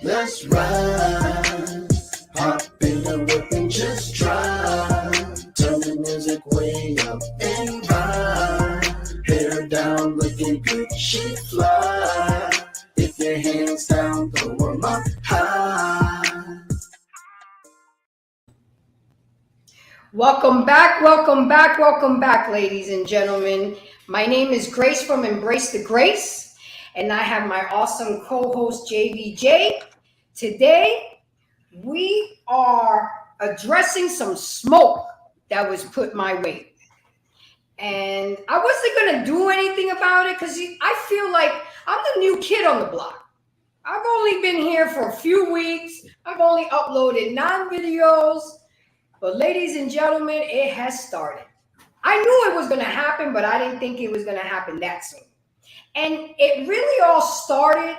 Let's ride. Hop in the whip and just drive. Turn the music way up and ride. Hair down, looking good, she fly. If your hands down, throw 'em up high. Welcome back, ladies and gentlemen. My name is Grace from Embrace the Grace, and I have my awesome co-host JVJ. Today, we are addressing some smoke that was put my way. And I wasn't going to do anything about it because I feel like I'm the new kid on the block. I've only been here for a few weeks. I've only uploaded 9 videos. But ladies and gentlemen, it has started. I knew it was going to happen, but I didn't think it was going to happen that soon. And it really all started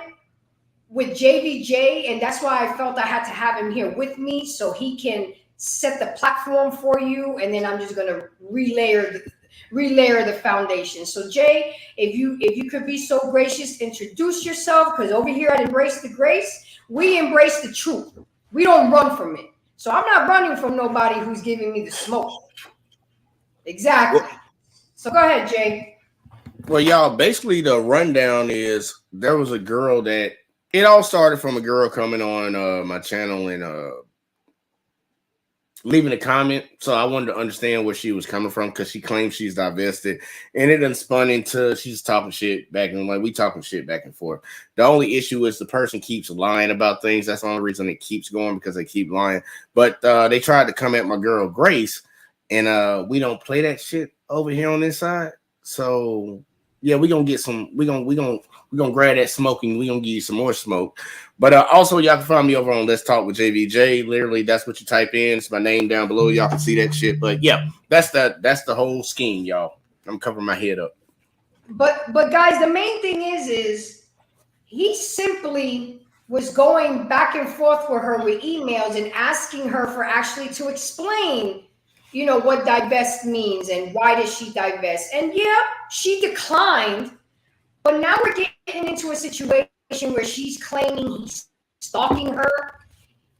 with JVJ, and that's why I felt I had to have him here with me so he can set the platform for you, and then I'm just going to relayer the foundation. So Jay, if you could be so gracious, introduce yourself, because over here at Embrace the Grace, we embrace the truth. We don't run from it. So I'm not running from nobody who's giving me the smoke. Exactly. So go ahead, Jay. Well, y'all, basically the rundown is there was a girl that it all started from a girl coming on my channel and leaving a comment. So I wanted to understand where she was coming from because she claims she's divested, and it done spun into she's talking shit back and like we talking shit back and forth. The only issue is the person keeps lying about things. That's the only reason it keeps going, because they keep lying. But they tried to come at my girl Grace, and we don't play that shit over here on this side. So yeah, we gonna get some. We gonna grab that smoking. We gonna give you some more smoke. But also, y'all can find me over on Let's Talk with JVJ. Literally, that's what you type in. It's my name down below. Y'all can see that shit. But yeah, that's the whole scheme, y'all. I'm covering my head up. But guys, the main thing is he simply was going back and forth with her with emails and asking her for actually to explain, what divest means and why does she divest. And yeah, she declined. But now we're getting into a situation where she's claiming he's stalking her.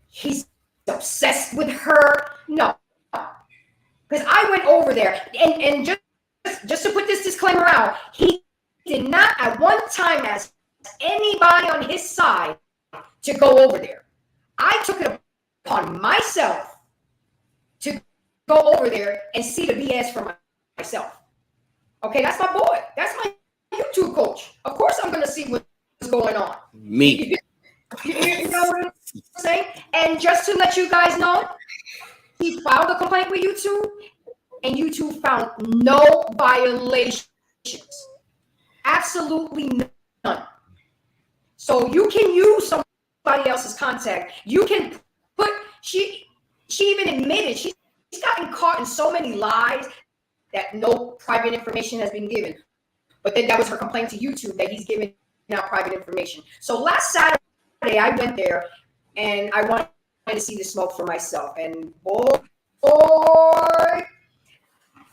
He's obsessed with her. No. Because I went over there and just to put this disclaimer out, he did not at one time ask anybody on his side to go over there. I took it upon myself to go over there and see the BS for myself. Okay, that's my boy. That's my YouTube coach. Of course I'm going to see what's going on. Me. You know what I'm saying? And just to let you guys know, he filed a complaint with YouTube, and YouTube found no violations. Absolutely none. So you can use somebody else's contact. You can put, she even admitted she's gotten caught in so many lies that no private information has been given. But then that was her complaint to YouTube that he's giving out private information. So last Saturday, I went there and I wanted to see the smoke for myself. And boy,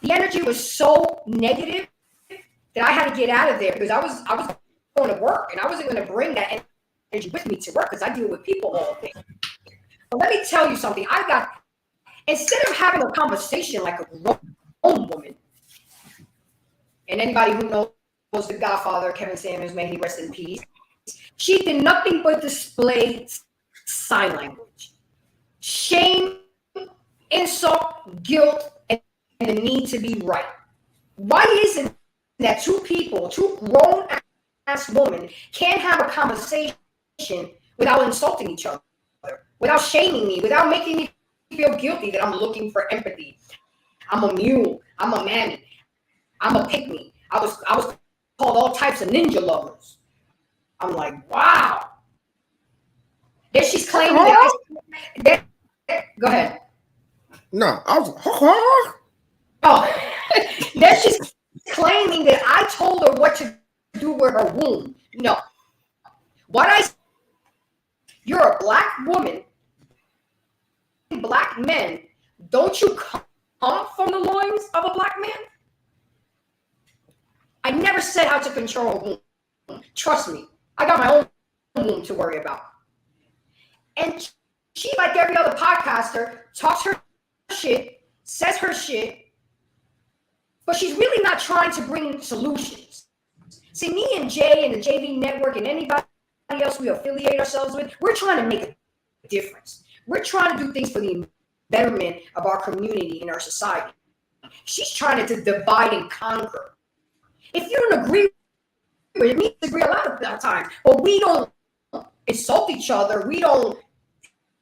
the energy was so negative that I had to get out of there because I was going to work and I wasn't going to bring that energy with me to work because I deal with people all day. But let me tell you something. Instead of having a conversation like a grown woman, and anybody who knows the Godfather, Kevin Samuels, may he rest in peace, she did nothing but display sign language. Shame, insult, guilt, and the need to be right. Why isn't that two grown-ass women can't have a conversation without insulting each other, without shaming me, without making me feel guilty that I'm looking for empathy? I'm a mule. I'm a mammy. I'm a pick-me. I was called all types of ninja lovers. I'm like, wow. Then she's claiming that go ahead. No, I was. Oh, then she's claiming that I told her what to do with her womb. No. You're a black woman, black men. Don't you come from the loins of a black man? I never said how to control a womb. Trust me, I got my own womb to worry about. And she, like every other podcaster, talks her shit, says her shit, but she's really not trying to bring solutions. See, me and Jay and the JV Network and anybody else we affiliate ourselves with, we're trying to make a difference. We're trying to do things for the betterment of our community and our society. She's trying to divide and conquer. If you don't agree with me, disagree a lot of times, but we don't insult each other.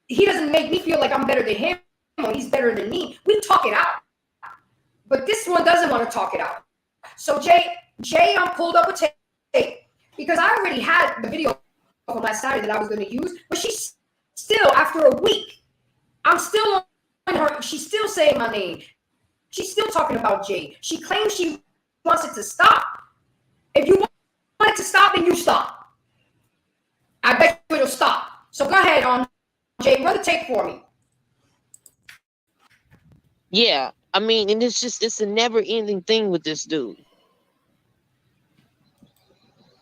He doesn't make me feel like I'm better than him or he's better than me. We talk it out. But this one doesn't want to talk it out. So Jay, pulled up a tape because I already had the video from last Saturday that I was going to use, but she's still, after a week, I'm still on her. She's still saying my name. She's still talking about Jay. She claims she wants it to stop. If you want it to stop, then you stop. I bet you it'll stop. So go ahead, Jay, run the tape for me. Yeah, I mean, and it's a never-ending thing with this dude.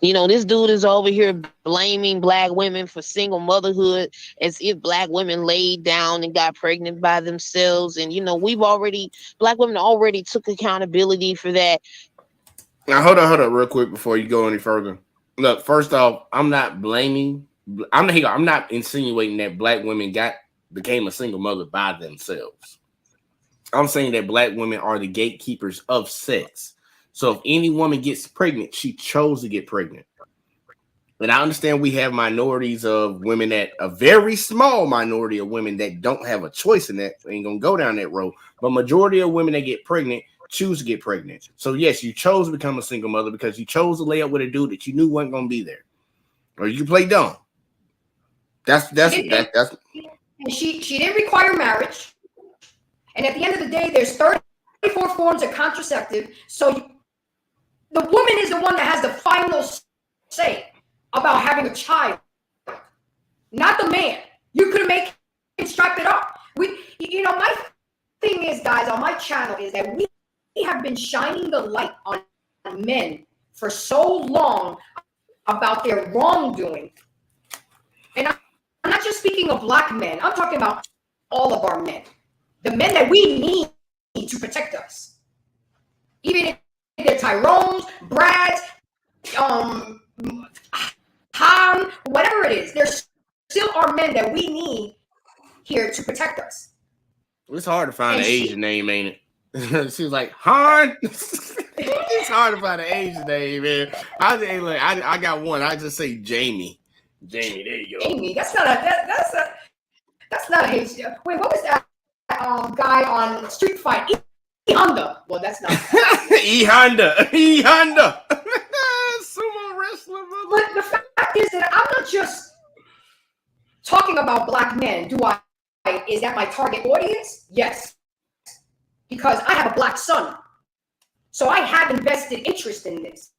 You know, this dude is over here blaming black women for single motherhood as if black women laid down and got pregnant by themselves. And, you know, black women already took accountability for that. Now, hold on real quick before you go any further. Look, first off, I'm not insinuating that black women became a single mother by themselves. I'm saying that black women are the gatekeepers of sex. So if any woman gets pregnant, she chose to get pregnant. And I understand we have minorities of women, that a very small minority of women that don't have a choice in that. Ain't gonna go down that road. But majority of women that get pregnant choose to get pregnant. So yes, you chose to become a single mother because you chose to lay up with a dude that you knew wasn't gonna be there, or you play dumb. That's. And she didn't require marriage. And at the end of the day, there's 34 forms of contraceptive. So the woman is the one that has the final say about having a child, not the man. You could make him strap it up. My thing is, guys, on my channel is that we have been shining the light on men for so long about their wrongdoing. And I'm not just speaking of black men. I'm talking about all of our men. The men that we need to protect us. Even if they're Tyrones, Brads, Han, whatever it is, there's still are men that we need here to protect us. It's hard to find an Asian name, ain't it? She's like, Han. It's hard to find an Asian name, man. I got one. I just say Jamie. Jamie, there you go. Jamie, that's not a Haitian. Wait, what was that guy on Street Fight? E Honda. Well, that's not. E Honda. Sumo wrestler. But the fact is that I'm not just talking about black men. Is that my target audience? Yes. Because I have a black son. So I have invested interest in this.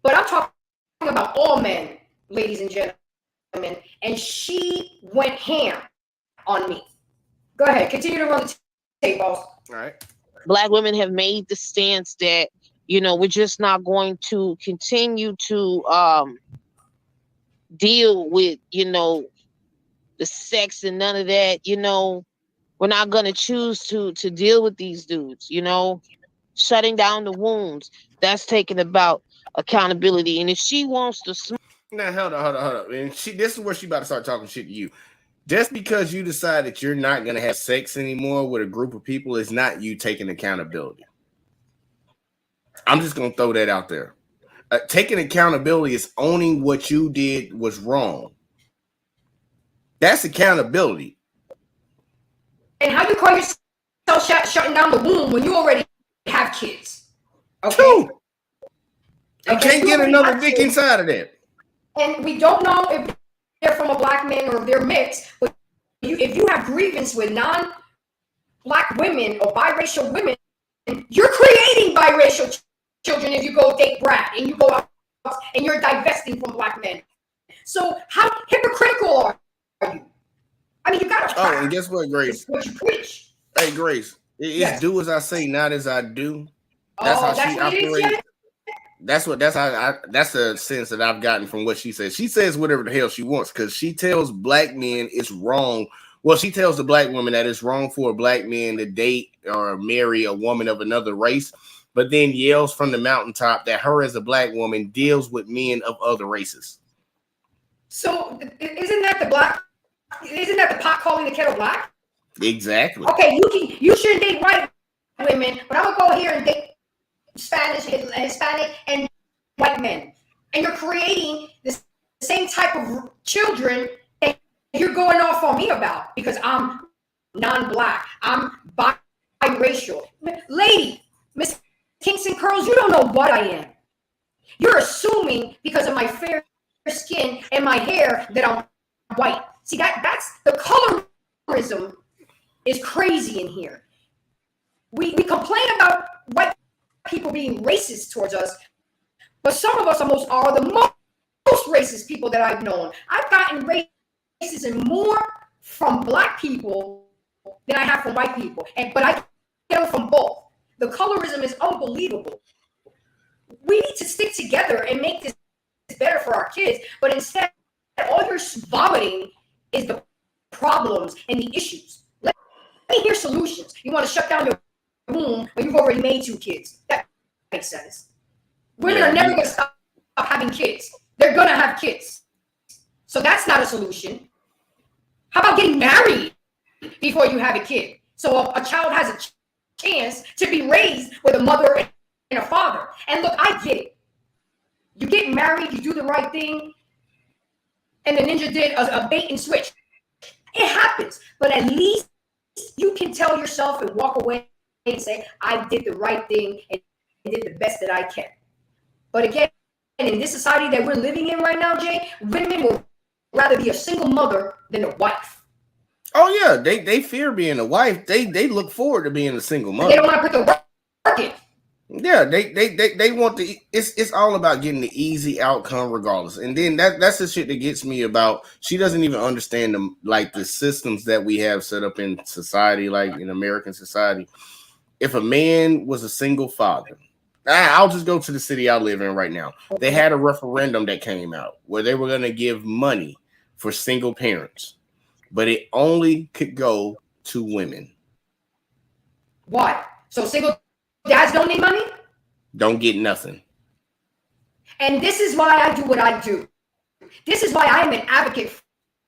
But I'm talking about all men, ladies and gentlemen. And she went ham on me. Go ahead. Continue to run the tape, boss. All right. Black women have made the stance that, you know, we're just not going to continue to deal with, you know, the sex and none of that. You know, we're not going to choose to deal with these dudes, you know, shutting down the wounds. That's taking about accountability. And if she wants to now hold on. And this is where she about to start talking shit to you. Just because you decide that you're not going to have sex anymore with a group of people is not you taking accountability. I'm just going to throw that out there. Taking accountability is owning what you did was wrong. That's accountability. And how you call yourself shutting down the womb when you already have kids? Okay. True. You can't get another dick inside of that. And we don't know if they're from a black man or if they're mixed. But if you have grievance with non-black women or biracial women, you're creating biracial children if you go date Brad and you go out and you're divesting from black men. So how hypocritical are you? I mean, you gotta. Oh, and guess what, Grace? What you preach. Hey, Grace, it's do as I say, not as I do. That's how she operates. That's the sense that I've gotten from what she says. She says whatever the hell she wants because she tells black men it's wrong. Well, she tells the black woman that it's wrong for a black man to date or marry a woman of another race, but then yells from the mountaintop that her as a black woman deals with men of other races. So isn't that the pot calling the kettle black? Exactly. Okay, you shouldn't date white women, but I'm gonna go here and date Hispanic, and white men, and you're creating the same type of children that you're going off on me about because I'm non-black, I'm biracial. Lady, Miss Kinks and Curls, you don't know what I am. You're assuming because of my fair skin and my hair that I'm white. See, that's the colorism is crazy in here. We complain about white people being racist towards us, but some of us are the most racist people that I've known. I've gotten racism more from black people than I have from white people, but I get it from both. The colorism is unbelievable. We need to stick together and make this better for our kids, but instead, all you're vomiting is the problems and the issues. Let me hear solutions. You want to shut down your womb, but you've already made 2 kids. That makes sense. Women are never going to stop having kids. They're going to have kids. So that's not a solution. How about getting married before you have a kid? So a child has a chance to be raised with a mother and a father. And look, I get it. You get married, you do the right thing, and the ninja did a bait and switch. It happens. But at least you can tell yourself and walk away and say, I did the right thing and did the best that I can. But again, in this society that we're living in right now, Jay, women will rather be a single mother than a wife. Oh yeah, they fear being a wife. They look forward to being a single mother. They don't want to put the work in. Yeah, they want the it's all about getting the easy outcome regardless. And then that's the shit that gets me about she doesn't even understand the systems that we have set up in society, like in American society. If a man was a single father, I'll just go to the city I live in right now. They had a referendum that came out where they were going to give money for single parents, but it only could go to women. Why? So single dads don't need money? Don't get nothing. And this is why I do what I do. This is why I am an advocate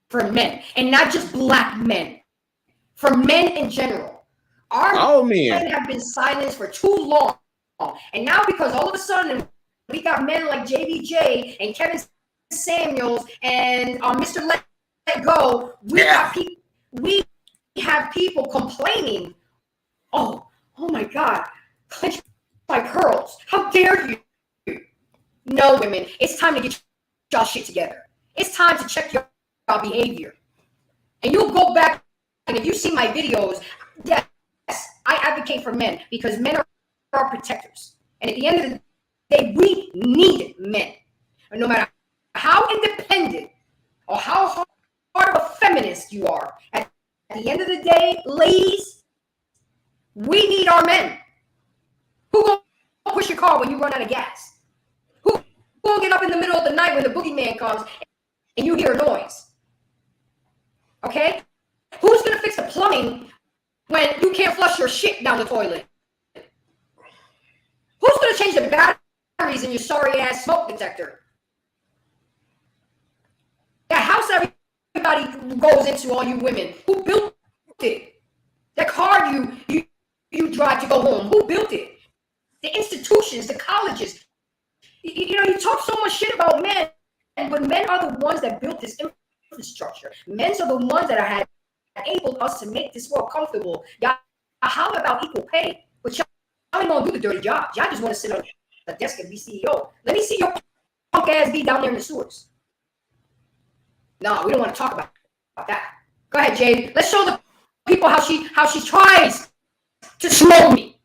for men, and not just black men, for men in general. Our men have been silenced for too long. And now because all of a sudden we got men like JBJ and Kevin Samuels and Mr. Let Go, we have people complaining, oh my God, clench my pearls. How dare you? No, women, it's time to get y'all shit together. It's time to check your behavior. And you'll go back, and if you see my videos, yes, I advocate for men because men are our protectors. And at the end of the day, we need men. And no matter how independent or how hard of a feminist you are, at the end of the day, ladies, we need our men. Who gonna push your car when you run out of gas? Who gonna get up in the middle of the night when the boogeyman comes and you hear a noise? Okay? Who's gonna fix the plumbing when you can't flush your shit down the toilet? Who's going to change the batteries in your sorry-ass smoke detector? That house everybody goes into, all you women, who built it? That car you drive to go home, who built it? The institutions, the colleges. You talk so much shit about men, but men are the ones that built this infrastructure. Men are the ones that have enabled us to make this world comfortable. Y'all holler about equal pay, but y'all ain't gonna do the dirty job. Y'all just want to sit on the desk and be CEO. Let me see your punk ass be down there in the sewers. No, we don't want to talk about that. Go ahead, Jay. Let's show the people how she tries to smoke me.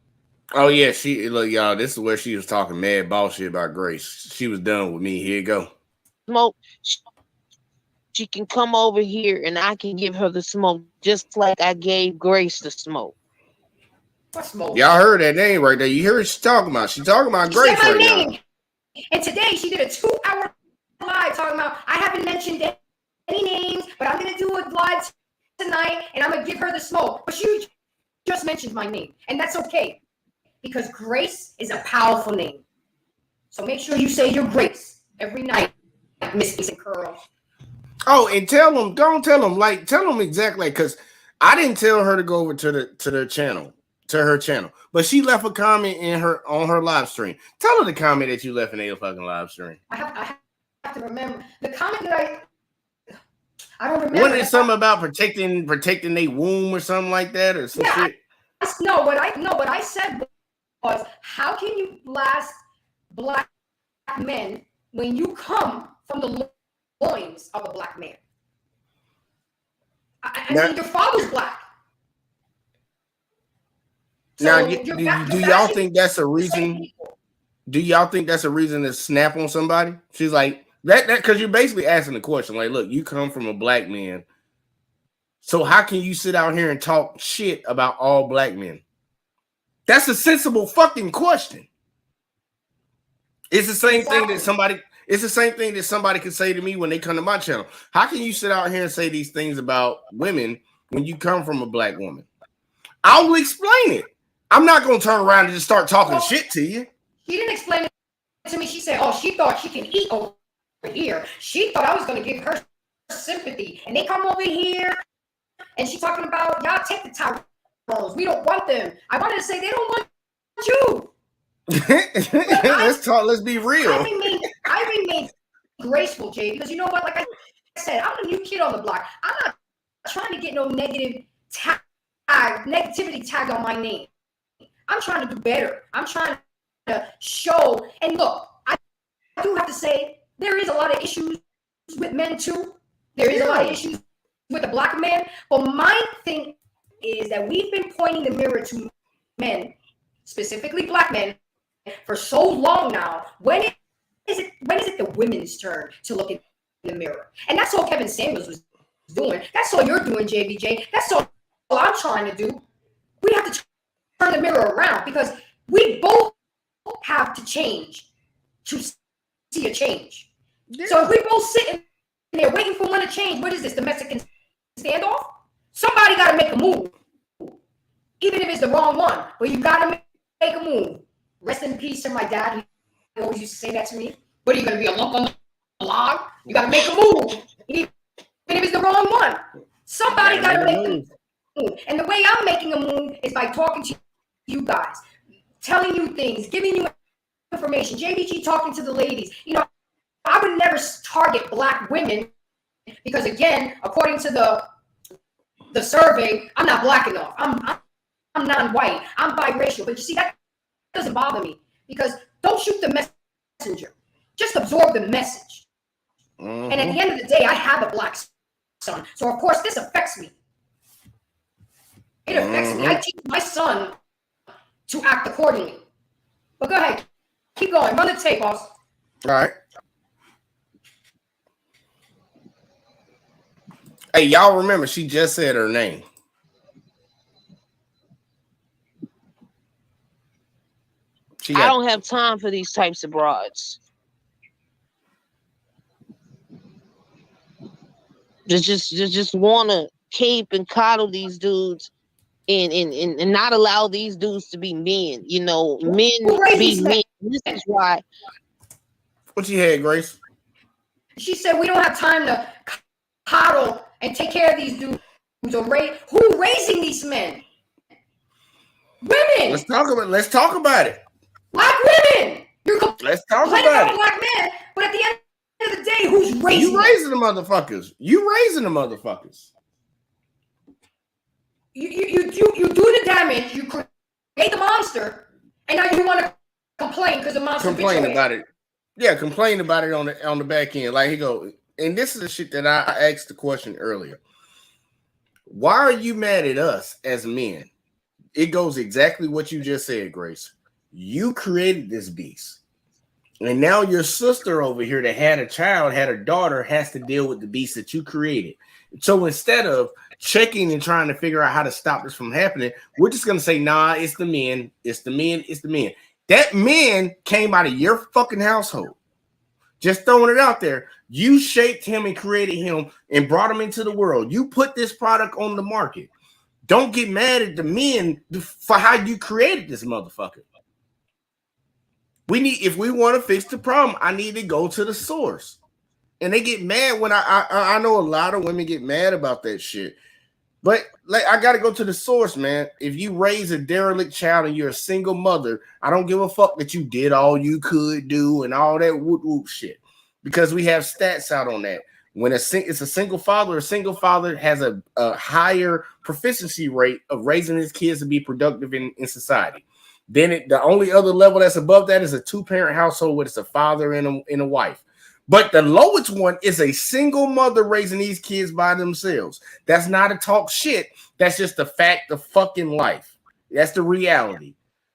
Oh yeah, look, y'all. This is where she was talking mad bullshit about Grace. She was done with me. Here you go. Smoke. She can come over here and I can give her the smoke, just like I gave Grace the smoke. What smoke? Y'all heard that name right there. You hear what she's talking about? She's talking about Grace right now. And today she did a 2-hour live talking about, I haven't mentioned any names, but I'm going to do a live tonight and I'm going to give her the smoke. But she just mentioned my name. And that's okay, because Grace is a powerful name. So make sure you say your grace every night, Miss Peace and Curls. Oh, and don't tell them exactly, because I didn't tell her to go over to her channel, but she left a comment on her live stream. Tell her the comment that you left in a fucking live stream. I have to remember the comment that I don't remember. Wasn't it something about protecting their womb or something like that, or some shit? What I said was, how can you blast black men when you come from the loins of a black man? I mean, your father's black. So now, do y'all think that's a reason? Do y'all think that's a reason to snap on somebody? She's like that because you're basically asking the question, like, look, you come from a black man, so how can you sit out here and talk shit about all black men? That's a sensible fucking question. It's the same thing that somebody. It's the same thing that somebody could say to me when they come to my channel. How can you sit out here and say these things about women when you come from a black woman? I will explain it. I'm not going to turn around and just start talking shit to you. She didn't explain it to me. She said, oh, she thought she can eat over here. She thought I was going to give her sympathy. And they come over here, and she's talking about, y'all take the Tyrones. We don't want them. I wanted to say, they don't want you. Let's be real. I remain graceful, Jay, because you know what? Like I said, I'm a new kid on the block. I'm not trying to get no negativity tag on my name. I'm trying to do better. I'm trying to show. And look, I do have to say, there is a lot of issues with men too. There is a lot of issues with the black man. But my thing is that we've been pointing the mirror to men, specifically black men, for so long now. When is it the women's turn to look in the mirror? And that's all Kevin Samuels was doing. That's all you're doing, JBJ. That's all I'm trying to do. We have to turn the mirror around, because we both have to change to see a change. Yeah. So if we both sitting there waiting for one to change, what is this, the Mexican standoff? Somebody got to make a move, even if it's the wrong one. But you got to make a move. Rest in peace to my dad. He always used to say that to me. What are you going to be, a lump on the log? You got to make a move, even if it's the wrong one. Somebody got to make a move. And the way I'm making a move is by talking to you guys, telling you things, giving you information. JBG talking to the ladies. You know, I would never target black women because, again, according to the survey, I'm not black enough. I'm non-white. I'm biracial. But you see, that doesn't bother me, because don't shoot the messenger. Just absorb the message. And at the end of the day, I have a black son. So, of course, this affects me. It affects me. I teach my son to act accordingly. But go ahead. Keep going. Run the tape, boss. All right. Hey, y'all remember, she just said her name. I don't have time for these types of broads. Just want to cape and coddle these dudes and not allow these dudes to be men. You know, men be men. This is why. What you had, Grace? She said we don't have time to coddle and take care of these dudes. Who raising these men? Women. Let's talk about it. Black women. Let's talk about it. Black men, but at the end of the day, who's raising? You raising the motherfuckers. You raising the motherfuckers. You do the damage. You create the monster, and now you want to complain because the monster. Complain about it. Yeah, complain about it on the back end. Like, he go, and this is the shit that I asked the question earlier. Why are you mad at us as men? It goes exactly what you just said, Grace. You created this beast. And now your sister over here that had a child, had a daughter, has to deal with the beast that you created. So instead of checking and trying to figure out how to stop this from happening, we're just going to say, nah, it's the men. It's the men. It's the men. That man came out of your fucking household. Just throwing it out there. You shaped him and created him and brought him into the world. You put this product on the market. Don't get mad at the men for how you created this motherfucker. If we want to fix the problem, I need to go to the source. And they get mad when I know a lot of women get mad about that shit. But like, I gotta go to the source, man. If you raise a derelict child and you're a single mother, I don't give a fuck that you did all you could do and all that whoop whoop shit. Because we have stats out on that. When it's a single father has a higher proficiency rate of raising his kids to be productive in society. Then the only other level that's above that is a two-parent household where it's a father and a wife. But the lowest one is a single mother raising these kids by themselves. That's not a talk shit. That's just the fact of fucking life. That's the reality.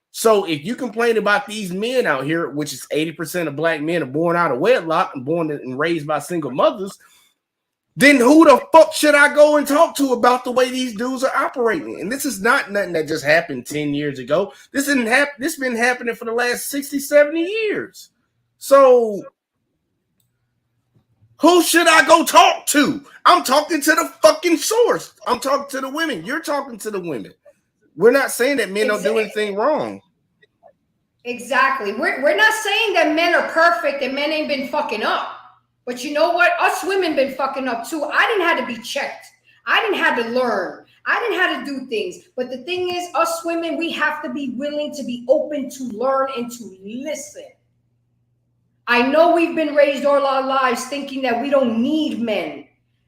So if you complain about these men out here, which is 80% of black men are born out of wedlock and born and raised by single mothers, then who the fuck should I go and talk to about the way these dudes are operating? And this is not nothing that just happened 10 years ago. This been happening for the last 60, 70 years. So who should I go talk to? I'm talking to the fucking source. I'm talking to the women. You're talking to the women. We're not saying that men don't do anything wrong. Exactly. We're not saying that men are perfect and men ain't been fucking up. But you know what? Us women been fucking up too. I didn't have to be checked. I didn't have to learn. I didn't have to do things. But the thing is, us women, we have to be willing to be open to learn and to listen. I know we've been raised all our lives thinking that we don't need men.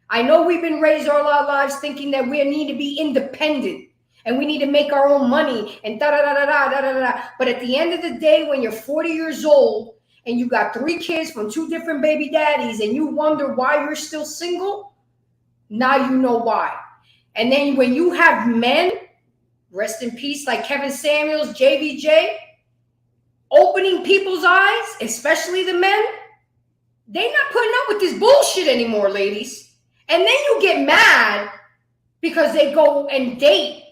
I know we've been raised all our lives thinking that we need to be independent and we need to make our own money and da-da-da-da-da-da-da-da. But at the end of the day, when you're 40 years old, and you got 3 kids from 2 different baby daddies, and you wonder why you're still single, now you know why. And then when you have men, rest in peace, like Kevin Samuels, JVJ, opening people's eyes, especially the men, they not putting up with this bullshit anymore, ladies. And then you get mad because they go and date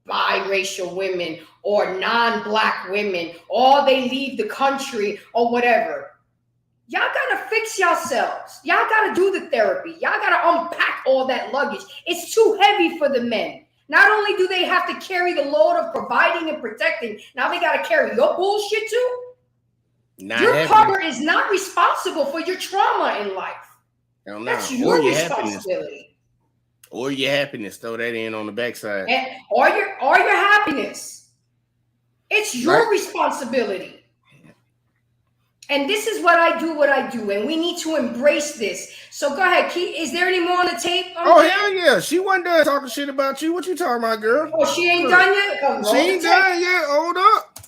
biracial women or non-black women, or they leave the country or whatever. Y'all gotta fix yourselves. Y'all gotta do the therapy. Y'all gotta unpack all that luggage. It's too heavy for the men. Not only do they have to carry the load of providing and protecting, now they gotta carry your bullshit too. Your partner is not responsible for your trauma in life. That's your responsibility. Or your happiness, throw that in on the backside. Or your happiness. It's your responsibility. And this is what I do, and we need to embrace this. So go ahead, Keith. Is there any more on the tape? Hell yeah. She wasn't done talking shit about you. What you talking about, girl? Oh, she ain't done yet? She ain't done yet. Hold up.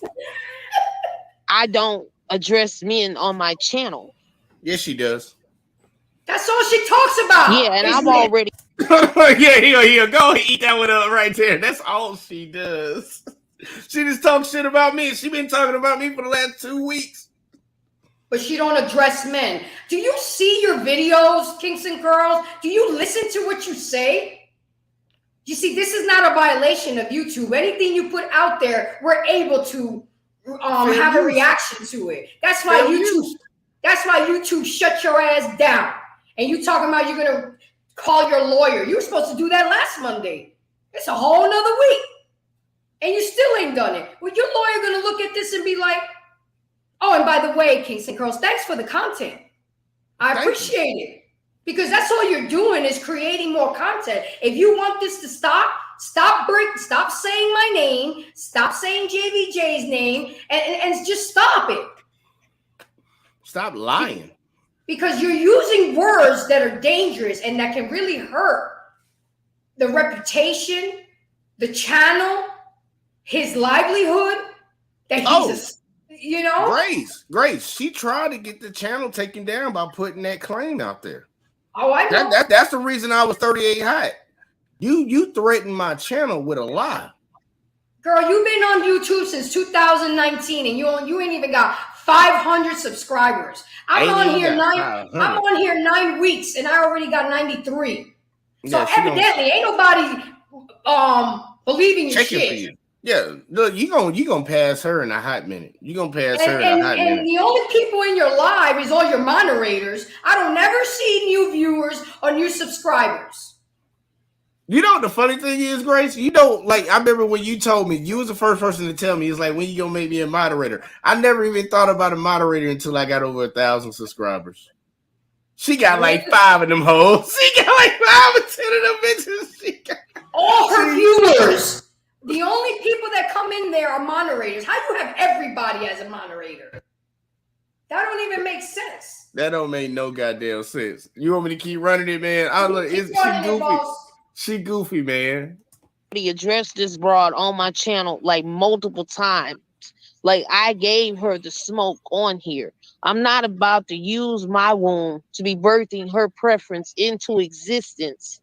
I don't address men on my channel. Yes, she does. That's all she talks about. Yeah, and I've already... yeah, go and eat that one up right there. That's all she does. She just talks shit about me. She been talking about me for the last 2 weeks. But she don't address men. Do you see your videos, Kinks and Curls? Do you listen to what you say? You see, this is not a violation of YouTube. Anything you put out there, we're able to have a reaction to it. That's why YouTube shut your ass down. And you talking about you're gonna call your lawyer. You were supposed to do that last Monday. It's a whole nother week. And you still ain't done it. Well, your lawyer gonna look at this and be like, oh, and by the way, Kinks and Curls, thanks for the content. I appreciate it. Because that's all you're doing is creating more content. If you want this to stop saying my name, stop saying JVJ's name, and just stop it. Stop lying. Because you're using words that are dangerous and that can really hurt the reputation, the channel, his livelihood. Grace. She tried to get the channel taken down by putting that claim out there. Oh, I know. That's the reason I was 38 hot. You threatened my channel with a lie. Girl, you've been on YouTube since 2019 and you ain't even got 500 subscribers. I'm on here 9 weeks and I already got 93. So evidently ain't nobody believing your shit. Yeah, look, you gonna pass her in a hot minute. You gonna pass her in a hot minute. And the only people in your live is all your moderators. I don't never see new viewers or new subscribers. You know what the funny thing is, Grace? You know, like I remember when you told me, you was the first person to tell me, it's like, when you gonna make me a moderator? I never even thought about a moderator until I got over 1,000 subscribers. She got like 5 of them hoes. She got like 5 or 10 of them bitches. She got all her viewers. The only people that come in there are moderators. How do you have everybody as a moderator? That don't even make sense. That don't make no goddamn sense. You want me to keep running it, man? I look, she goofy. She goofy, man. He addressed this broad on my channel like multiple times. Like I gave her the smoke on here. I'm not about to use my womb to be birthing her preference into existence.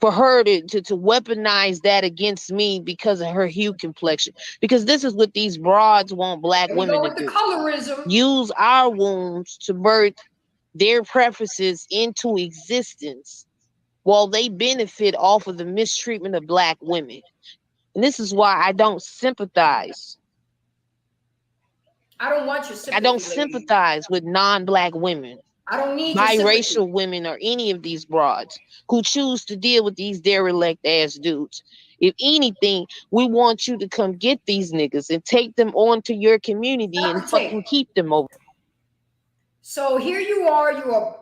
For her to weaponize that against me because of her hue complexion. Because this is what these broads want black women to do. Colorism. Use our wombs to birth their preferences into existence while they benefit off of the mistreatment of black women. And this is why I don't sympathize. I don't want your sympathy. I don't sympathize with non-black women. I don't need biracial women or any of these broads who choose to deal with these derelict ass dudes. If anything, we want you to come get these niggas and take them onto your community and fucking keep them over. So here you are, you're an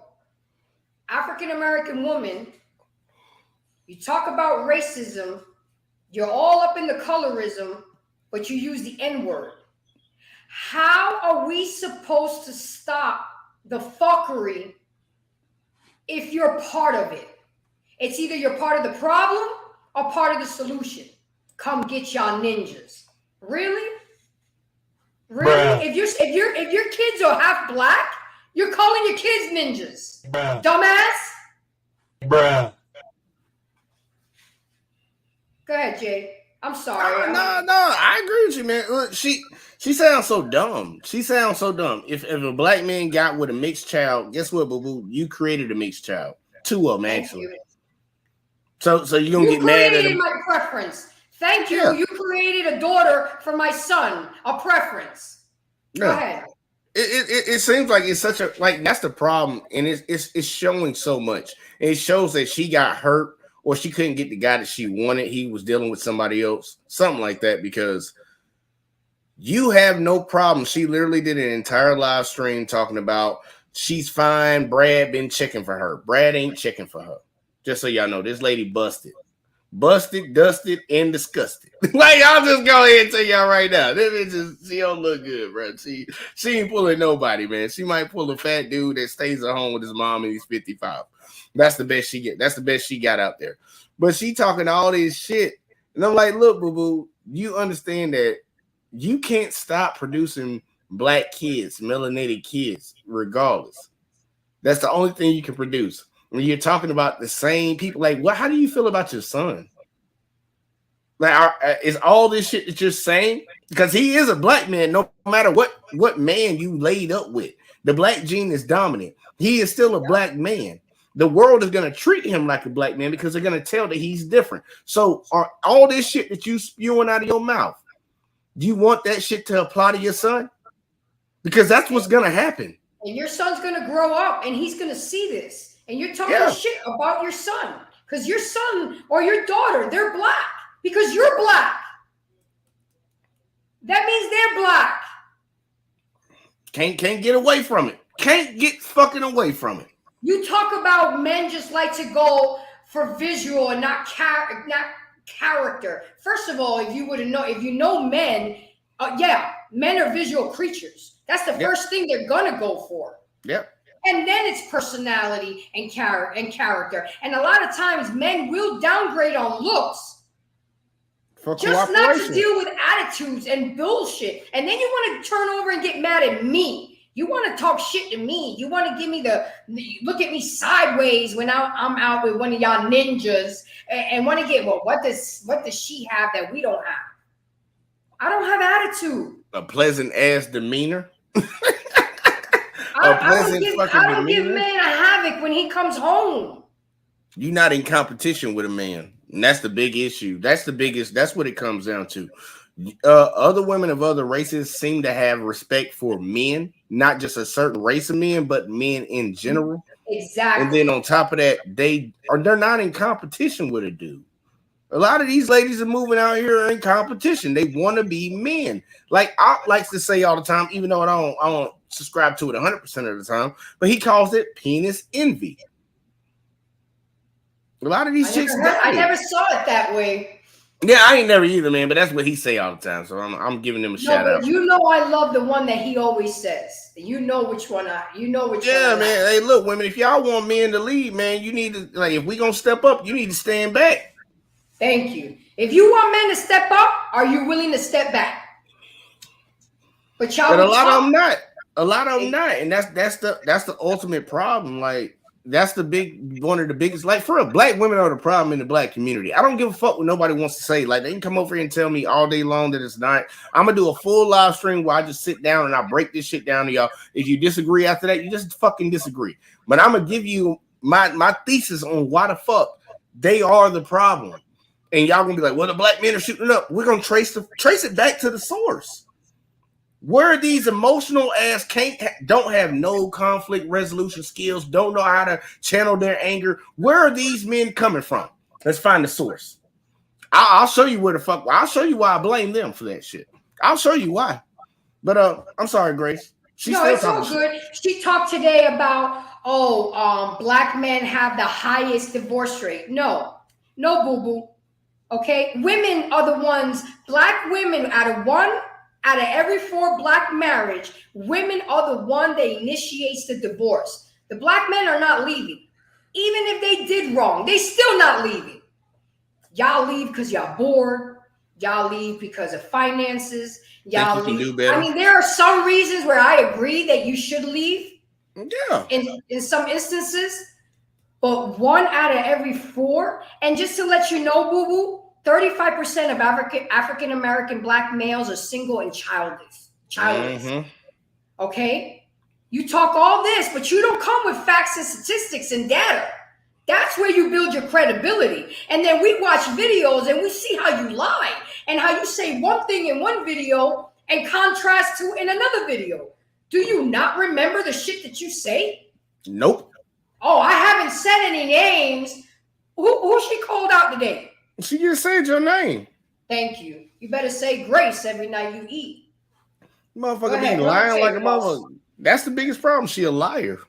African-American woman. You talk about racism. You're all up in the colorism, but you use the N-word. How are we supposed to stop the fuckery if you're part of it? It's either you're part of the problem or part of the solution. Come get y'all ninjas. Really? Bruh. If your kids are half black, you're calling your kids ninjas. Bruh. Dumbass. Bruh. Go ahead, Jay. I'm sorry. No, I agree with you, man. Look, she sounds so dumb. She sounds so dumb. If a black man got with a mixed child, guess what, boo boo? You created a mixed child. 2 of them, actually. So you're gonna get mad at him. You created my preference. Thank you. Yeah. You created a daughter for my son. A preference. Go ahead. It seems like it's such a, like, that's the problem, and it's showing so much. And it shows that she got hurt, or she couldn't get the guy that she wanted. He was dealing with somebody else, something like that, because you have no problem. She literally did an entire live stream talking about she's fine. Brad been checking for her. Brad ain't checking for her. Just so y'all know, this lady busted, dusted, and disgusted. Like, I'll just go ahead and tell y'all right now. She don't look good, bro. She ain't pulling nobody, man. She might pull a fat dude that stays at home with his mom and he's 55. That's the best she get. That's the best she got out there. But she talking all this shit. And I'm like, look, boo-boo, you understand that you can't stop producing black kids, melanated kids, regardless. That's the only thing you can produce. When you're talking about the same people, like, how do you feel about your son? Like, is all this shit that you're saying? Because he is a black man, no matter what man you laid up with. The black gene is dominant. He is still a black man. The world is going to treat him like a black man because they're going to tell that he's different. So are all this shit that you spewing out of your mouth, do you want that shit to apply to your son? Because that's what's going to happen. And your son's going to grow up and he's going to see this. And you're talking shit about your son. Because your son or your daughter, they're black. Because you're black. That means they're black. Can't get away from it. Can't get fucking away from it. You talk about men just like to go for visual and not character. First of all, if you know men, men are visual creatures. That's the first thing they're gonna go for. Yep. And then it's personality and character. And a lot of times men will downgrade on looks. For just not to deal with attitudes and bullshit. And then you want to turn over and get mad at me. You want to talk shit to me. You want to give me look at me sideways when I'm out with one of y'all ninjas and want to get, well, what does she have that we don't have? I don't have attitude. A pleasant ass demeanor. I don't give man a havoc when he comes home. You're not in competition with a man. And that's the big issue. That's the biggest. That's what it comes down to. Other women of other races seem to have respect for men, not just a certain race of men, but men in general. And Exactly. then on top of that, they're not in competition with a dude. A lot of these ladies are moving out here in competition. They want to be men. Like I likes to say all the time, even though I don't subscribe to it 100% of the time, but he calls it penis envy. A lot of these chicks got I it. never saw it that way. Yeah, I ain't never either, man. But that's what he say all the time. So I'm giving him a shout out. You know, I love the one that he always says. You know which one Yeah, man. Hey, look, women, if y'all want men to lead, man, you need to if we gonna step up, you need to stand back. Thank you. If you want men to step up, are you willing to step back? But a lot of them not. A lot of them not, and that's the ultimate problem. Like that's one of the biggest. Like for real, black women are the problem in the black community. I don't give a fuck what nobody wants to say. Like they can come over here and tell me all day long that it's not. I'm gonna do a full live stream where I just sit down and I break this shit down to y'all. If you disagree after that, you just fucking disagree. But I'm gonna give you my thesis on why the fuck they are the problem. And y'all gonna be like, well, the black men are shooting up. We're gonna trace it back to the source. Where these emotional ass don't have no conflict resolution skills, don't know how to channel their anger. Where are these men coming from? Let's find the source. I'll show you where the fuck. I'll show you why I blame them for that shit. I'll show you why. But I'm sorry, Grace. No, it's all good. She talked today about black men have the highest divorce rate. No, boo boo. Okay, women are the ones. Black women out of every 4 black marriage, women are the one that initiates the divorce. The black men are not leaving. Even if they did wrong, they still not leaving. Y'all leave because y'all bored. Y'all leave because of finances. Y'all leave. Do better. I mean, there are some reasons where I agree that you should leave. Yeah. In some instances, but 1 out of every 4. And just to let you know, boo boo, 35% of African American black males are single and childless. Mm-hmm. Okay? You talk all this, but you don't come with facts and statistics and data. That's where you build your credibility. And then we watch videos and we see how you lie and how you say one thing in one video and contrast to in another video. Do you not remember the shit that you say? Nope. Oh, I haven't said any names. Who she called out today? She just said your name. Thank you. You better say grace every night you eat. Motherfucker be lying like a motherfucker. That's the biggest problem. She a liar.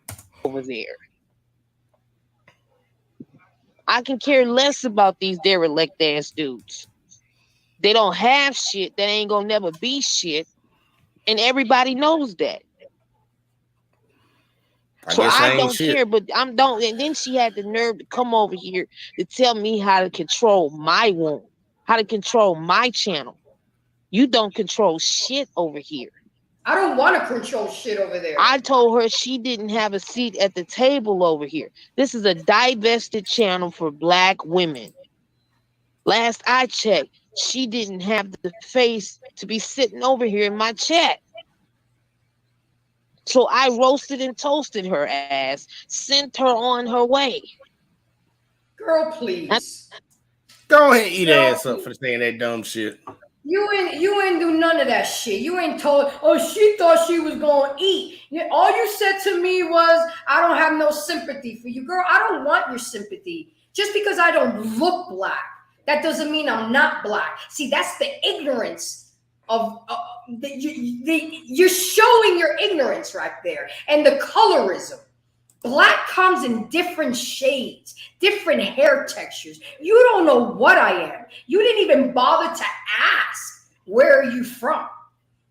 Over there. I can care less about these derelict ass dudes. They don't have shit. That ain't gonna never be shit. And everybody knows that. So I don't care, but I'm don't. And then she had the nerve to come over here to tell me how to control my womb, how to control my channel. You don't control shit over here. I don't want to control shit over there. I told her she didn't have a seat at the table over here. This is a divested channel for black women. Last I checked, she didn't have the face to be sitting over here in my chat. So I roasted and toasted her ass, sent her on her way. Girl, please. Go ahead and eat her ass up for saying that dumb shit. You ain't do none of that shit. You ain't told, she thought she was going to eat. All you said to me was, I don't have no sympathy for you. Girl, I don't want your sympathy. Just because I don't look black, that doesn't mean I'm not black. See, that's the ignorance of you're showing your ignorance right there. And the colorism. Black comes in different shades, different hair textures. You don't know what I am. You didn't even bother to ask, where are you from?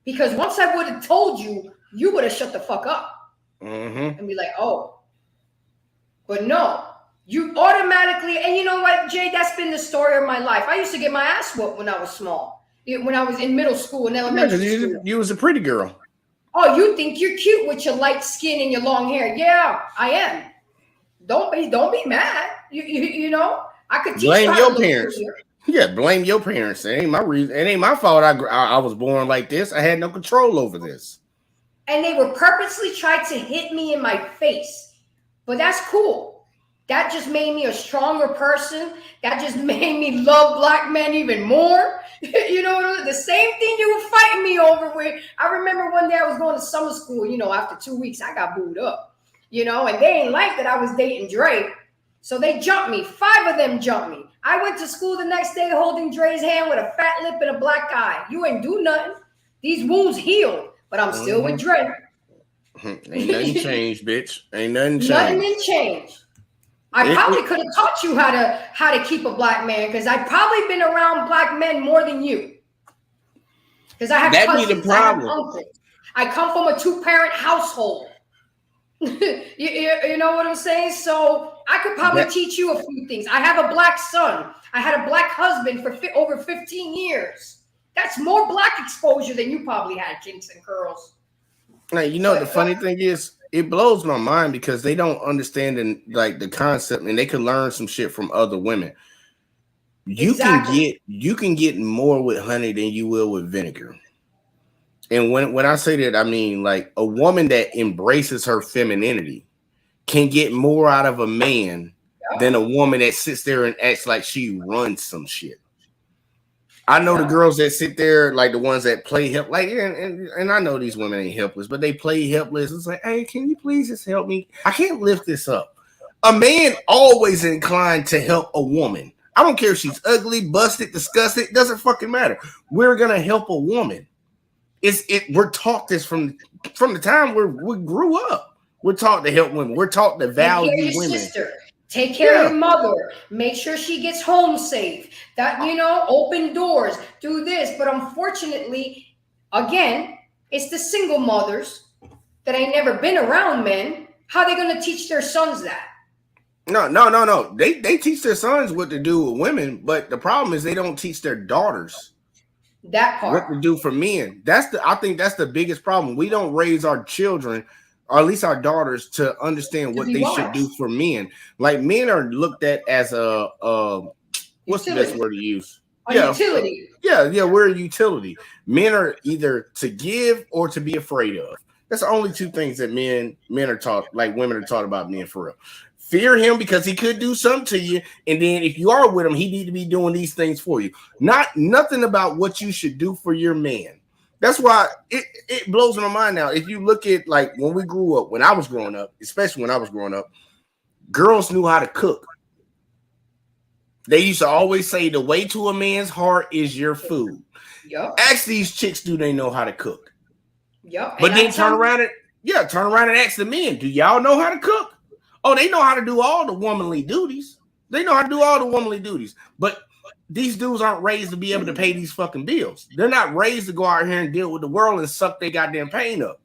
Because once I would have told you, you would have shut the fuck up. Mm-hmm. And be like, oh. But no, you automatically, and you know what, Jay, that's been the story of my life. I used to get my ass whooped when I was small, when I was in middle school and elementary school. You was a pretty girl. Oh, you think you're cute with your light skin and your long hair? Yeah, I am. Don't be mad. You know, I could teach blame you your parents. Yeah, blame your parents. It ain't my reason. It ain't my fault. I was born like this. I had no control over this. And they were purposely trying to hit me in my face, but that's cool. That just made me a stronger person. That just made me love black men even more. You know, the same thing you were fighting me over with. I remember one day I was going to summer school, you know, after 2 weeks, I got booed up, you know, and they ain't like that I was dating Dre. So they jumped me. 5 of them jumped me. I went to school the next day holding Dre's hand with a fat lip and a black eye. You ain't do nothing. These wounds healed, but I'm still with Dre. Ain't nothing changed, bitch. Ain't nothing changed. Nothing didn't change. I probably could have taught you how to keep a black man, because I've probably been around black men more than you. Because I have cousins, be the problem. I have uncles. I come from a 2-parent household. you know what I'm saying? So I could probably teach you a few things. I have a black son. I had a black husband for over 15 years. That's more black exposure than you probably had, Kinks and Curls. Now, you know, the funny thing is, it blows my mind because they don't understand the concept, and they can learn some shit from other women. You can get more with honey than you will with vinegar. And when I say that, I mean like a woman that embraces her femininity can get more out of a man than a woman that sits there and acts like she runs some shit. I know the girls that sit there, like the ones that play help, like, and I know these women ain't helpless, but they play helpless. It's like, hey, can you please just help me? I can't lift this up. A man always inclined to help a woman. I don't care if she's ugly, busted, disgusted. It doesn't fucking matter. We're gonna help a woman. We're taught this from the time we grew up. We're taught to help women. We're taught to value women. Sister. Take care of your mother. Make sure she gets home safe. That, you know, open doors. Do this. But unfortunately, again, it's the single mothers that ain't never been around men. How are they going to teach their sons that? No. They teach their sons what to do with women, but the problem is they don't teach their daughters that part. What to do for men. I think that's the biggest problem. We don't raise our children, or at least our daughters, to understand what they should do for men. Like, men are looked at as a what's the best word to use? Utility. We're a utility. Men are either to give or to be afraid of. That's the only 2 things that men are taught, like women are taught about men for real. Fear him because he could do something to you, and then if you are with him, he need to be doing these things for you. Nothing about what you should do for your man. That's why it blows my mind now. If you look at, like, when we grew up, when I was growing up, especially when I was growing up, girls knew how to cook. They used to always say the way to a man's heart is your food. Yep. Ask these chicks, do they know how to cook? Yep. But then turn around and ask the men, do y'all know how to cook? Oh, they know how to do all the womanly duties. But these dudes aren't raised to be able to pay these fucking bills. They're not raised to go out here and deal with the world and suck their goddamn pain up.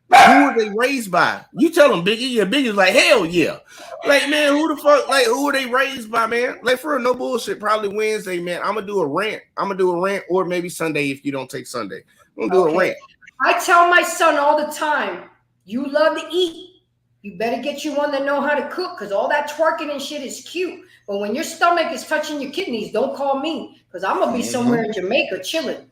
Who are they raised by? You tell them, Biggie. Yeah, Biggie's like, hell yeah. Like, man, who the fuck? Like, who are they raised by, man? Like, for no bullshit, probably Wednesday, man. I'm gonna do a rant, or maybe Sunday if you don't take Sunday. I'm gonna do a rant. I tell my son all the time, you love to eat. You better get you one that know how to cook, because all that twerking and shit is cute. But when your stomach is touching your kidneys, don't call me, because I'm gonna be somewhere in Jamaica chilling.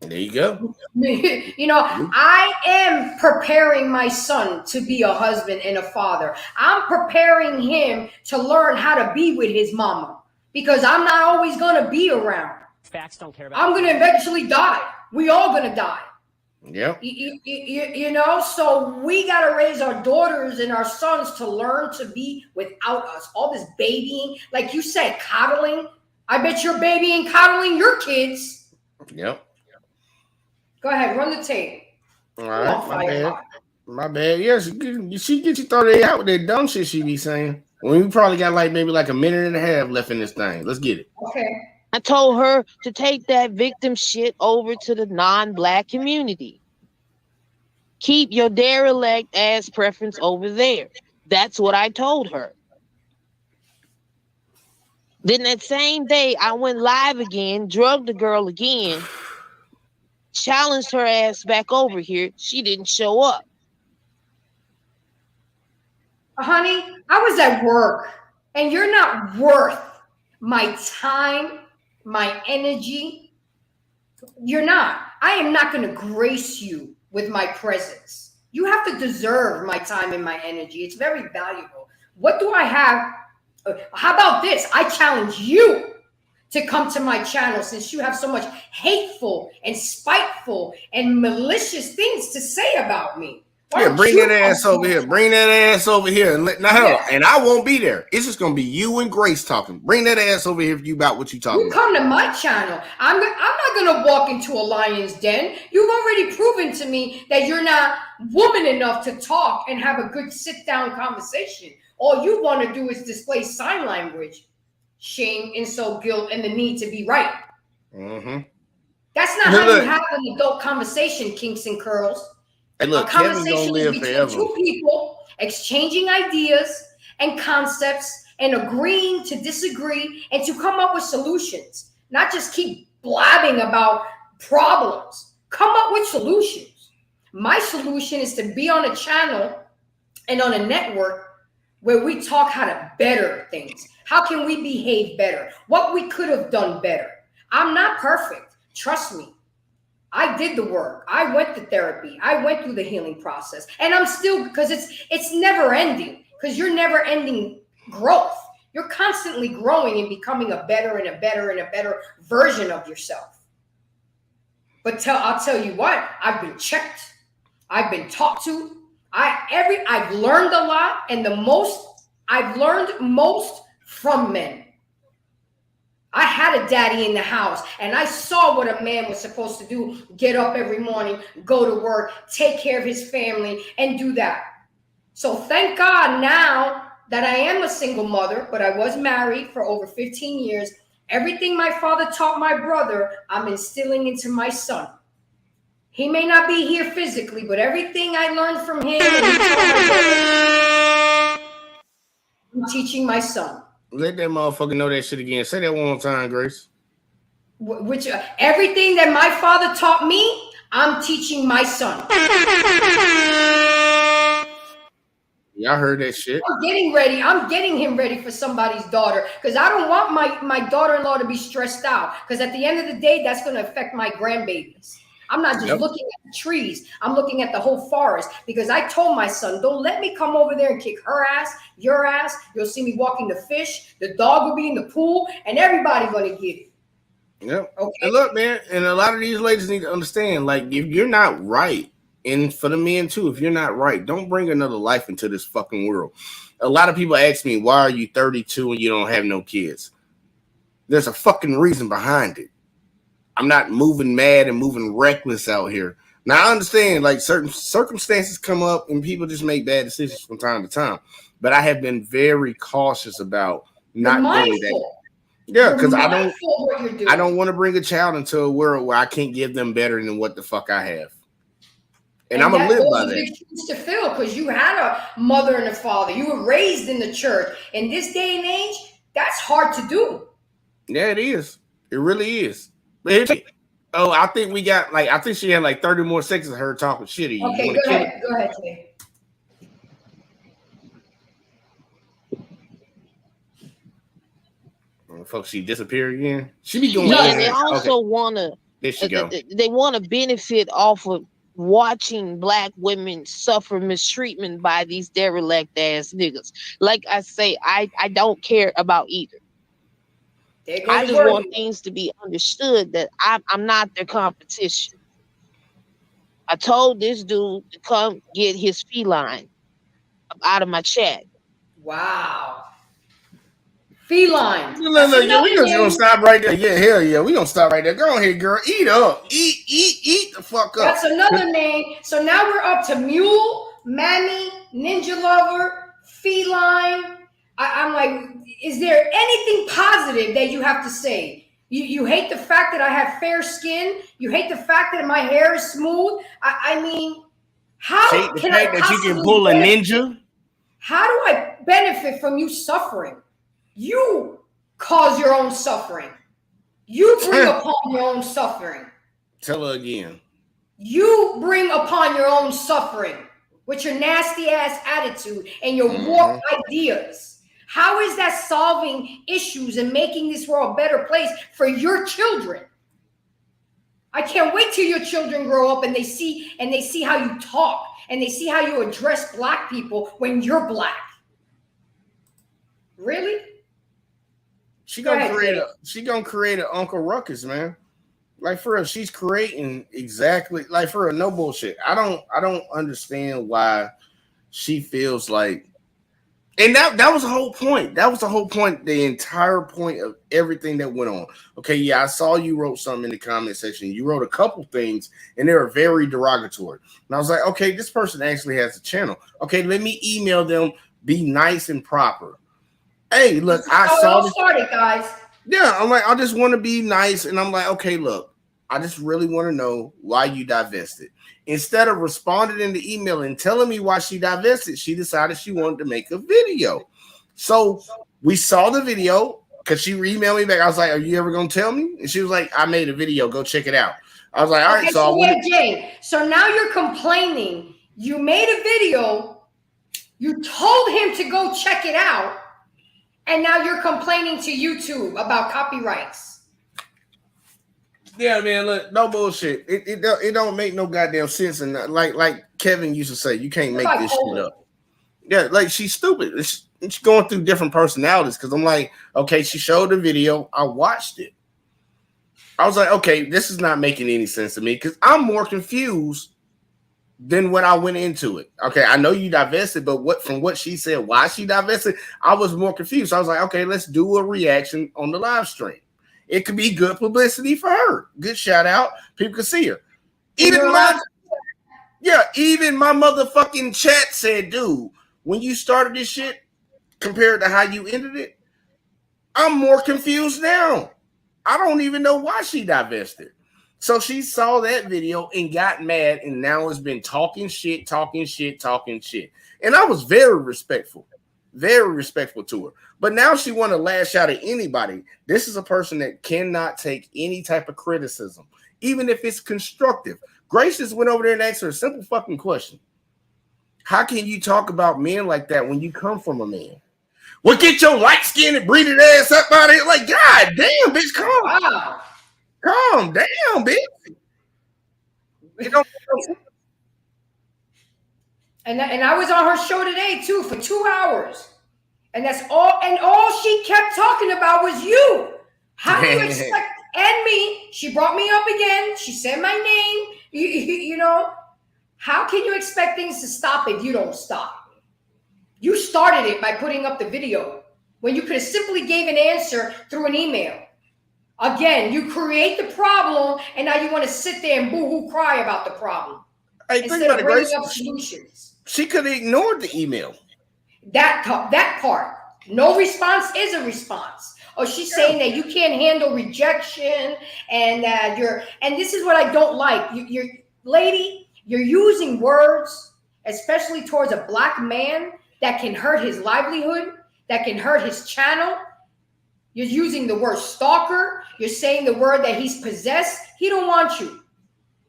There you go. You know, I am preparing my son to be a husband and a father. I'm preparing him to learn how to be with his mama, because I'm not always going to be around. Facts don't care about. I'm going to eventually die. We all going to die. Yeah. You know, so we got to raise our daughters and our sons to learn to be without us. All this babying, like you said, coddling. I bet you're babying, coddling your kids. Yep. Go ahead, run the tape. All right, my bad. Yeah, she get you throw that out with that dumb shit she be saying. Well, we probably got maybe a minute and a half left in this thing. Let's get it. Okay. I told her to take that victim shit over to the non-black community. Keep your derelict ass preference over there. That's what I told her. Then that same day, I went live again, drugged the girl again, challenged her ass back over here. She didn't show up. Honey, I was at work, and you're not worth my time, my energy. You're not. I am not going to grace you with my presence. You have to deserve my time and my energy. It's very valuable. What do I have? How about this? I challenge you to come to my channel since you have so much hateful and spiteful and malicious things to say about me. Yeah, bring that ass over here. Bring that ass over here. And and I won't be there. It's just gonna be you and Grace talking. Bring that ass over here if you about what you talking about. You come to my channel. I'm not gonna walk into a lion's den. You've already proven to me that you're not woman enough to talk and have a good sit-down conversation. All you want to do is display sign language, shame, insult, guilt, and the need to be right. Mm-hmm. That's not how you have an adult conversation, Kinks and Curls. Hey, look, a conversation is between forever. two people exchanging ideas and concepts and agreeing to disagree and to come up with solutions, not just keep blabbing about problems. Come up with solutions. My solution is to be on a channel and on a network where we talk how to better things. How can we behave better? What we could have done better. I'm not perfect. Trust me. I did the work. I went to therapy. I went through the healing process. And I'm still, because it's never ending, because you're never ending growth. You're constantly growing and becoming a better and a better and a better version of yourself. But I'll tell you what, I've been checked. I've been talked to. I've learned a lot, and I've learned most from men. I had a daddy in the house, and I saw what a man was supposed to do. Get up every morning, go to work, take care of his family, and do that. So thank God now that I am a single mother, but I was married for over 15 years. Everything my father taught my brother, I'm instilling into my son. He may not be here physically, but everything I learned from him, I'm teaching my son. Let that motherfucker know that shit again. Say that one more time, Grace. Which everything that my father taught me, I'm teaching my son. Y'all heard that shit. I'm getting ready. I'm getting him ready for somebody's daughter because I don't want my daughter-in-law to be stressed out because at the end of the day, that's going to affect my grandbabies. I'm not just looking at the trees. I'm looking at the whole forest because I told my son, don't let me come over there and kick her ass, your ass. You'll see me walking the fish. The dog will be in the pool and everybody going to get it. Yep. Okay. And look, man, and a lot of these ladies need to understand, like, if you're not right, and for the men too, if you're not right, don't bring another life into this fucking world. A lot of people ask me, why are you 32 and you don't have no kids? There's a fucking reason behind it. I'm not moving mad and moving reckless out here. Now, I understand, like, certain circumstances come up and people just make bad decisions from time to time. But I have been very cautious about not doing that. Yeah, because I don't want to bring a child into a world where I can't give them better than what the fuck I have. And I'm going to live by that. Big shoes to fill because you had a mother and a father. You were raised in the church. In this day and age, that's hard to do. Yeah, it is. It really is. Oh, I think we got I think she had 30 more seconds of her talking shit to you. Okay, go ahead. Go ahead, Jay. Folks, she disappeared again. She be doing and they also want to. There she go. They want to benefit off of watching black women suffer mistreatment by these derelict ass niggas. Like I say, I don't care about either. I just want things to be understood that I'm not their competition. I told this dude to come get his feline out of my chat. Wow. Feline. Yeah, we just gonna stop right there. Yeah, hell yeah, we gonna stop right there. Go ahead, girl. Eat up. Eat the fuck up. That's another name. So now we're up to mule, mammy, ninja lover, feline. I'm like, is there anything positive that you have to say? You hate the fact that I have fair skin. You hate the fact that my hair is smooth. I mean, how hate the fact that you can pull a ninja? How do I benefit from you suffering? You cause your own suffering. You bring upon your own suffering. Tell her again. You bring upon your own suffering with your nasty ass attitude and your warped ideas. How is that solving issues and making this world a better place for your children? I can't wait till your children grow up and they see how you talk and they see how you address black people when you're black. Really? She Go gonna ahead, create Jay. an Uncle Ruckus, man. Like for real, she's creating exactly like for real, no bullshit. I don't understand why she feels like, and that was the whole point. That was the whole point, the entire point of everything that went on. Okay, yeah, I saw you wrote something in the comment section. You wrote a couple things and they were very derogatory. And I was like, okay, this person actually has a channel. Okay, let me email them, be nice and proper. Hey, This look, is I how it saw all this. started, guys. Yeah, I'm like, I just want to be nice. And I'm like, okay, look, I just really want to know why you divested. Instead of responding in the email and telling me why she divested, she decided she wanted to make a video. So we saw the video because she emailed me back. I was like, are you ever going to tell me? And she was like, I made a video. Go check it out. I was like, all right. Okay, So I so went. wait, Jay. So now you're complaining. You made a video. You told him to go check it out. And now you're complaining to YouTube about copyrights. Yeah, man. Look, no bullshit. It don't make no goddamn sense. And like Kevin used to say, you can't You're make this shit bipolar. up. Yeah, like she's stupid. She's going through different personalities because I'm like, okay, she showed the video. I watched it. I was like, okay, this is not making any sense to me because I'm more confused than when I went into it. Okay, I know you divested, but what she said, why she divested, I was more confused. So I was like, okay, let's do a reaction on the live stream. It could be good publicity for her. Good shout out. People can see her. Even my motherfucking chat said, dude, when you started this shit compared to how you ended it, I'm more confused now. I don't even know why she divested. So she saw that video and got mad and now has been talking shit. And I was very respectful to her. But now she want to lash out at anybody. This is a person that cannot take any type of criticism, even if it's constructive. Grace just went over there and asked her a simple fucking question. How can you talk about men like that when you come from a man? Well, get your light-skinned, breeded ass up out of here. Like, God damn, bitch, calm down, bitch. You know, And I was on her show today too for 2 hours. And that's all. And all she kept talking about was you. How do you expect? And me. She brought me up again. She said my name. You know, how can you expect things to stop if you don't stop? You started it by putting up the video when you could have simply gave an answer through an email. Again, you create the problem, and now you want to sit there and boo-hoo cry about the problem instead of bringing up solutions. She could have ignored the email. That part. No response is a response. Or she's saying that you can't handle rejection and that and this is what I don't like. You're lady, you're using words, especially towards a black man, that can hurt his livelihood, that can hurt his channel. You're using the word stalker. You're saying the word that he's possessed. He don't want you.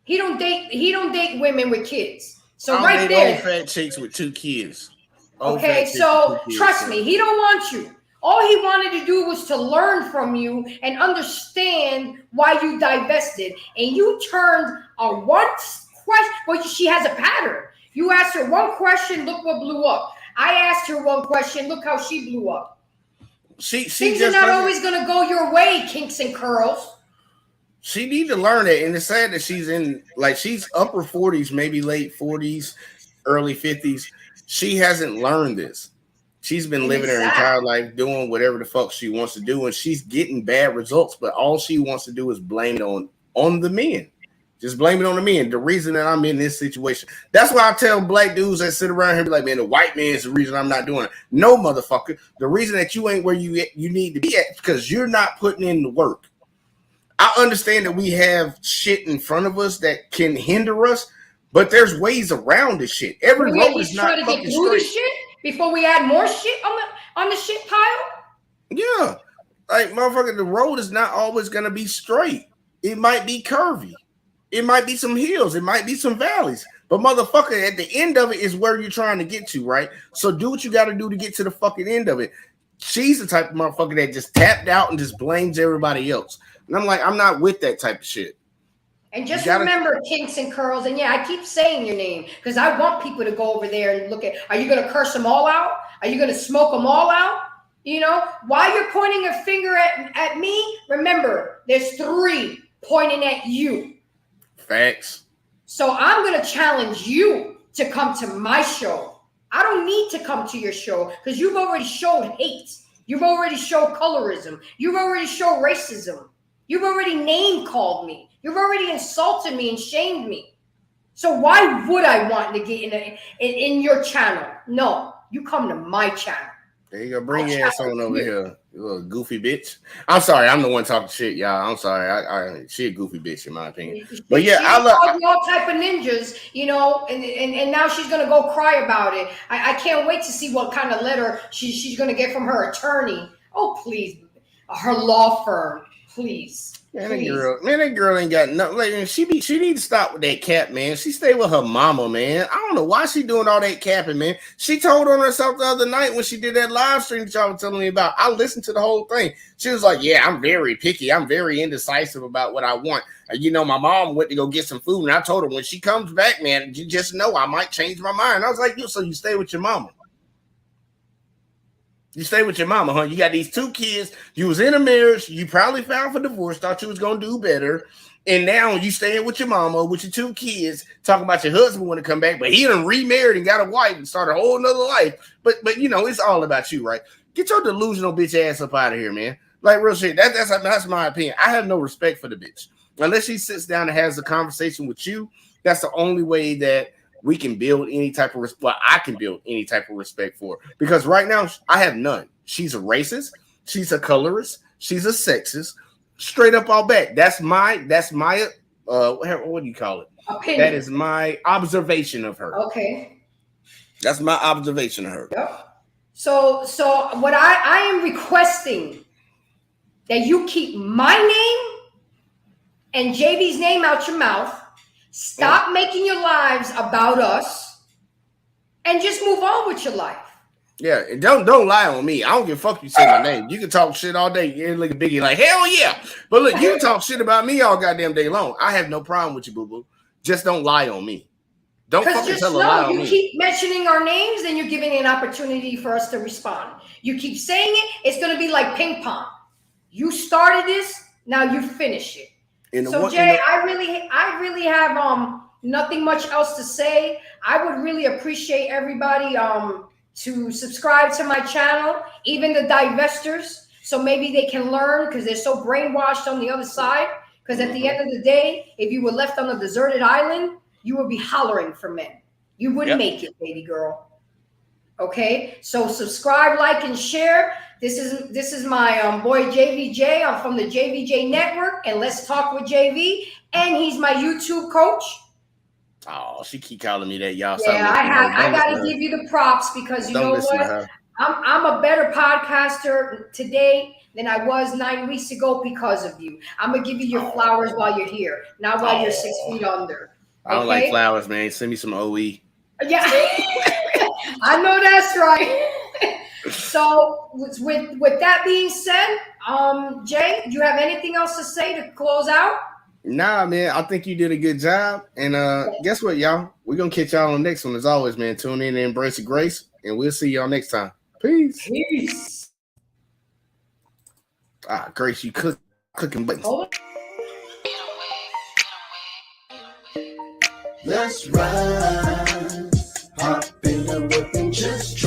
He don't date women with kids. So right there, old fat chicks with 2 kids. Okay, so trust me, he don't want you. All he wanted to do was to learn from you and understand why you divested. And you turned a one question. Well, she has a pattern. You asked her one question, look what blew up. I asked her one question, look how she blew up. Things are not always going to go your way, Kinks and Curls. She need to learn it. And it's sad that she's upper 40s, maybe late 40s, early 50s. She hasn't learned this. She's been living her entire life doing whatever the fuck she wants to do, and she's getting bad results. But all she wants to do is blame it on the men. Just blame it on the men. The reason that I'm in this situation. That's why I tell black dudes that sit around here and be like, man, the white man is the reason I'm not doing it. No, motherfucker. The reason that you ain't where you need to be at is because you're not putting in the work. I understand that we have shit in front of us that can hinder us, but there's ways around this shit. Every road is not fucking straight. Through the shit before we add more shit on the shit pile. Yeah, like motherfucker, the road is not always gonna be straight. It might be curvy. It might be some hills. It might be some valleys. But motherfucker, at the end of it is where you're trying to get to, right? So do what you got to do to get to the fucking end of it. She's the type of motherfucker that just tapped out and just blames everybody else. And I'm like, I'm not with that type of shit. And just remember, Kinks and Curls, and yeah, I keep saying your name because I want people to go over there and look at, are you going to curse them all out? Are you going to smoke them all out? You know, while you're pointing a finger at me, remember, there's 3 pointing at you. Facts. So I'm going to challenge you to come to my show. I don't need to come to your show because you've already showed hate. You've already showed colorism. You've already showed racism. You've already name called me. You've already insulted me and shamed me. So why would I want to get in your channel? No, you come to my channel. There you go. Bring your ass on over here, you little goofy bitch. I'm sorry, I'm the one talking shit, y'all. I'm sorry. She a goofy bitch in my opinion. But yeah, I love all type of ninjas, you know, and now she's gonna go cry about it. I can't wait to see what kind of letter she's gonna get from her attorney. Oh please, her law firm, please. Man, that girl ain't got nothing. Like, she need to stop with that cap, man. She stay with her mama, man. I don't know why she doing all that capping, man. She told on herself the other night when she did that live stream that y'all were telling me about. I listened to the whole thing. She was like, "Yeah, I'm very picky. I'm very indecisive about what I want. You know, my mom went to go get some food, and I told her when she comes back, man, you just know I might change my mind." I was like, "So you stay with your mama? You stay with your mama, huh? You got these 2 kids. You was in a marriage. You probably filed for divorce. Thought you was gonna do better, and now you staying with your mama with your 2 kids. Talking about your husband want to come back, but he done remarried and got a wife and started a whole nother life. But you know, it's all about you, right? Get your delusional bitch ass up out of here, man. Like real shit. That's my opinion. I have no respect for the bitch unless she sits down and has a conversation with you. That's the only way that we can build any type of respect. Well, I can build any type of respect for her because right now I have none. She's a racist. She's a colorist. She's a sexist. Straight up all back. That's my what do you call it? Opinion. That is my observation of her. Okay. That's my observation of her. Yep. So what I am requesting that you keep my name and JV's name out your mouth. Stop making your lives about us and just move on with your life. Yeah, and don't lie on me. I don't give a fuck you say my name. You can talk shit all day. You look at Biggie like, hell yeah. But look, you can talk shit about me all goddamn day long. I have no problem with you, boo-boo. Just don't lie on me. Don't fucking tell a lie on me. You keep mentioning our names, then you're giving an opportunity for us to respond. You keep saying it, it's going to be like ping pong. You started this, now you finish it. So Jay, I really have nothing much else to say. I would really appreciate everybody to subscribe to my channel, even the divestors, so maybe they can learn because they're so brainwashed on the other side. Because at the end of the day, if you were left on a deserted island, you would be hollering for men. You wouldn't make it, baby girl. Okay, so subscribe, like, and share. This is my boy JVJ. I'm from the JVJ Network, and Let's Talk with JV. And he's my YouTube coach. Oh, she keep calling me that, y'all. Yeah, I got to give you the props because you know what? I'm a better podcaster today than I was 9 weeks ago because of you. I'm gonna give you your flowers while you're here, not while you're 6 feet under. I don't like flowers, man. Send me some OE. Yeah, I know that's right. So with that being said, Jay, do you have anything else to say to close out? Nah, man, I think you did a good job. And guess what, y'all? We're going to catch y'all on the next one. As always, man, tune in and embrace the grace. And we'll see y'all next time. Peace. Peace. Grace, you cooking buttons. Let's ride. Hop in the whip and just